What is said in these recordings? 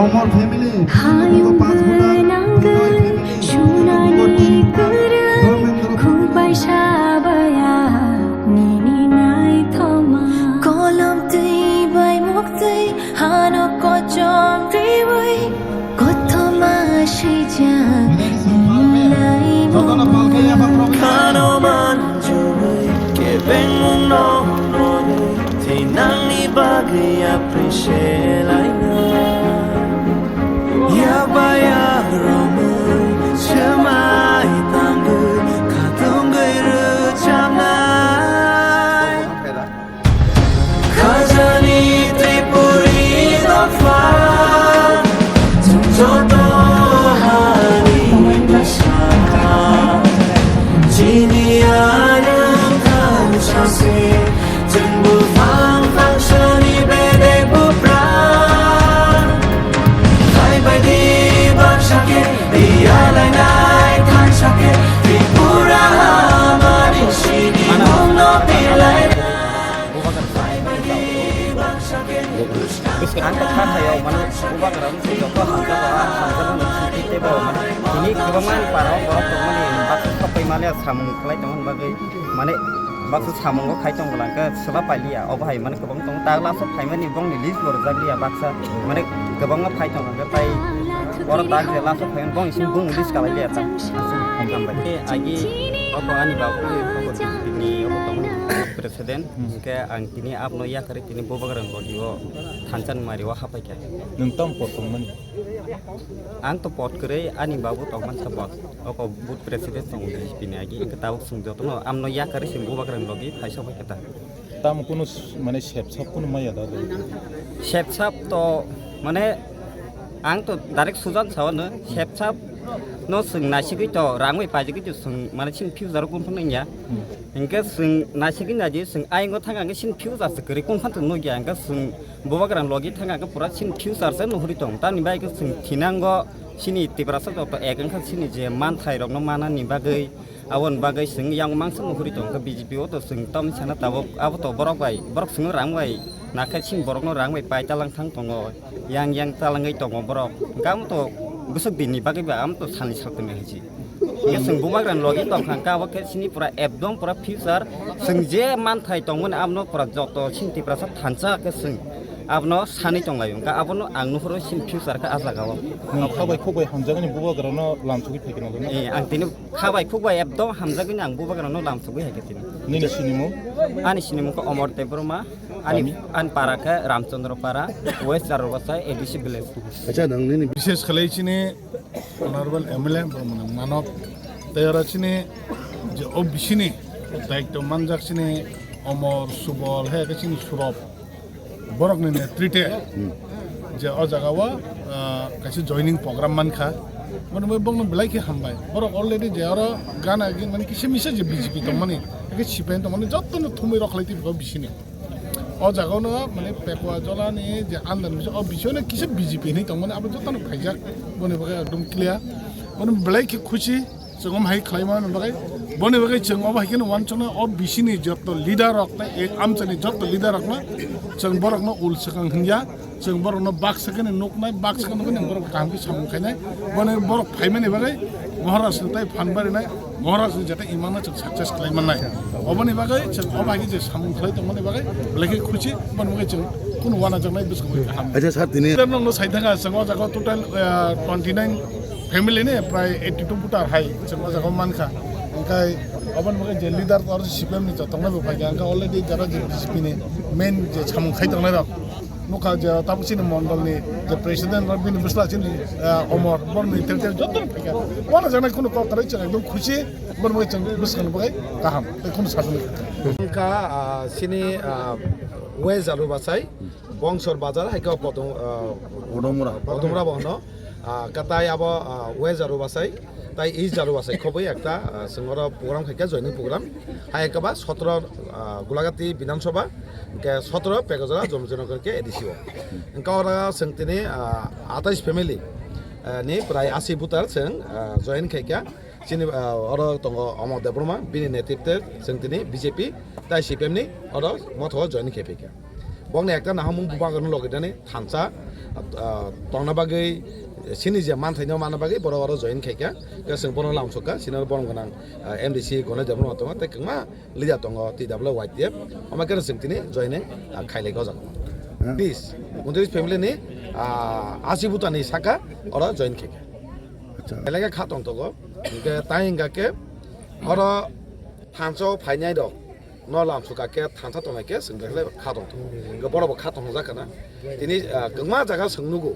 অমর family পাঁচ voter Bagay appreciate I know Yabaya Roman Shamai Tangu Katungay Ruchamnay Kajani Tripuri Dofa Joto Hani Nashaka Jini Ayam Kanchasi Jumbu Fang Shani Bede Bupra Thai Bai Di Bak Shake Diyalai Nai Than Shake Tripura Mani Shini Mong No Pilai Thai Bai Di Bak Shake Ang pagkakayaw man ubang ram sa iyo ko hanggang kita ba man ini kebangan parang borok man ni bakit kapay mali samung kalay tong bagay mani bakit samung ko kay tong langka sala paliya obhay man kebang tong tagla sa kay man ni bong ni list bor jagli baksa mani kebang kay tong langka tay orang tag la sa kay bong isin bong list kalay liya ta hanggang bagay agi obang ani babu ni obang Presiden, ke ang tini apno ya kari tini bobagarang bodiwo thancan mariwa hapai kya. Nuntam potong mani. Ang to pot kere ani babu tongman sabot. Oko but presiden tong ulis pini agi ke tahu sungjo to amno ya kari sim bobagarang logi paisa pai kata. Tam kuno mane chef sap kuno maya da. Chef sap to mane ang to direct sujan sawan no chef sap no sung nasi kito rangway paji kito sung mana sin piu zaro kun pun ya. Engke sung nasi kina je sung ay ngo thanga ke sin piu zar sekeri kun pun no ya engke sung bobagarang logi thanga ke pura sin piu zar se no huri tong ta ni bai ke sung thinango sini tibrasa to egang ka sini je man thai rok no mana ni bagai awon bagai sung yang mangsa no huri tong ke BJP o to sung tom chana tabo abo to borok sung rangway nakai sin borok no rangway pai talang thang tongo yang talangai tongo borok gam to busuk dini bagai ba am to sani sakte me hiji ye sung bobagarang logi tong khang ka ke sini pura ekdom pura future sung je man thai tongon amno pura joto sin tibrasa thancha ke sung abno sani tonglayo ka abono angno horo sin future ka azagawo Khabai khobai hamjagani buba garano lamsugi phekino no. ang tini khabai khukbai ekdom hamjagani ang bobagarang no lamsugi heketini Nini sinimo. ani sinimo ko Omor Tebroma ani an para ka Ramchandra para West Jarobasai ADC village আচ্ছা নংনি বিশেষ খেলাইছিনে honourable MLA মানব তৈরাছিনে যে ও বিশিনে দায়িত্ব মানজাকছিনে অমর সুবল হে গেছিনি সুরব বরকনি নেতৃত্বে যে ও জায়গাও কাছে joining programme মানখা মানে মই বং বেলাইকে হামবাই বরক অলরেডি যে আর গান আগি মানে কিসে মিশে যে বিজেপি তো মানে একে সিপেন তো মানে যতন থুমি রখলাইতি বিশিনে ও জায়গানো মানে পেকুয়া জলানি যে আন্দোলন ও বিষয় কিসে বিজেপি নেই তো মানে আবার যতন ভাইজাক বনে বাকে একদম ক্লিয়ার মানে বেলাইকে খুশি जों हाय खालामो बागै बने बागै जों अबायखिन वानचना अ बिसिनि जत लिडार रखना एक आमचनि जत लिडार रखना जों बरकनो उल सकां हन्या जों बरकनो बाक्सकने नकनाय बाक्सकनो ने बरक कामखि सामखायनाय बने बरक फाइमाने बागै महाराष्ट्र ताय फानबारिनाय महाराष्ट्र जते इमाना जों सक्सेस खालामनाय अबनि बागै जों अबायखि जे सामखाय तमने बागै लेखि खुशी बने बागै जों कुन वाना जंनाय बुसखौ हाम আচ্ছা স্যার তিনি नंगो साइथागा जों अ जागा टोटल 29 फेमिली ने प्राय 82 बुटार हाई जों जागा मानखा ओंखाय अबन मगे जे लिडार और सिपिएम नि जतंगना बफाय आंका अलरेडी जरा जे बीजेपी नि मेन जे सामखाय तंगनाय रक नुका जे तापसिनि मंडल नि जे प्रेसिडेंट रबिन बुसला छिनि अमर बरनि तेल जतन फैगा वाना जानाय कुनु कतरै जों एकदम खुशी बर मगे जों बुसखन बगै गाहाम बेखौनो सानदों का सिनि वे जारुबासाय बंसर बाजार हाइका पदमरा बहनो कताय अब वे जारुबासाय তাই এই জারু আছে খুবই একটা সিংহর প্রোগ্রাম খাইকা জয়নিং প্রোগ্রাম হাই একাবা 17 গোলাঘাটি বিধানসভা 17 পেগজরা জমজনগরকে এডিসিও ইনকা সেন্তিনি 28 ফ্যামিলি নি প্রায় 80 বুটার সেং জয়েন খাইকা চিনি অর তঙ্গ অমর দেবরমা বিনি নেতৃত্বে সেন্তিনি বিজেপি তাই সিপিএম নি অর মত জয়েন খাইফিকা বংনে একটা নাহমুং বুবাগন লগেদানি থানসা tongna bagai sini je man thaino mana bagai boro join khaika ke sing bono lam soka sinal bono ganang MDC gona jabno tonga te kma lija tonga TWYTF ama ke sing tini joining khaile go jang please mundris family ni asibuta ni saka ora join khaika আচ্ছা elega khatong to go ke tainga ke ora thanso phainai dok no lam soka ke thantha tonga ke sing le khatong to ke boro khatong jakana tini kma jaga singnugo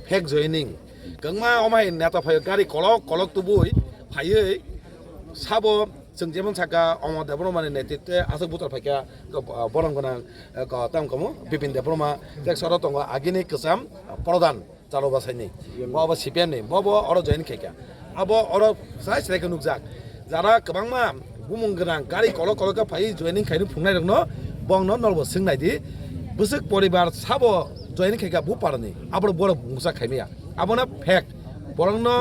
fake joining kengma omai neta phayo gari kolok tubui phayei sabo जों जेमन साका अमर देब्रमानि नेतृत्वे आसक बुतर फाइका बरं गोनां ताम कमो Bipin Debbarma take sir दङ आगिनि कसाम प्रधान चालो बासाइनि बाबा CPM नि बाबा अर जइन खेका अब अर साइ सेक नुकजाक जारा गोबांमा बुमुं गोनां गारि कलक फाइ जइनिं खाइनु फुंनाय दङ बंनो नलबो सिंनायदि बुसुक परिबार साबो जइनिं खेका बु पारनि आबर बर मुसा खाइमिया आबना फेक बरंनो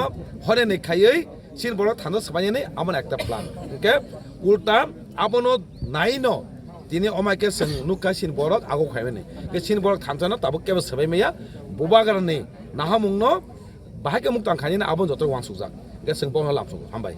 हरे नै खायै sin borok thando sabanya ni amon ekta plan oke ulta abono naino tini omake sing nuka sin borok ago khaibe ni ke sin borok thanjana tabuk kebe sabai meya bubagar ni nahamungno bahake muktang khani na abon jotor wangsujak ke sing bono lamsu hambai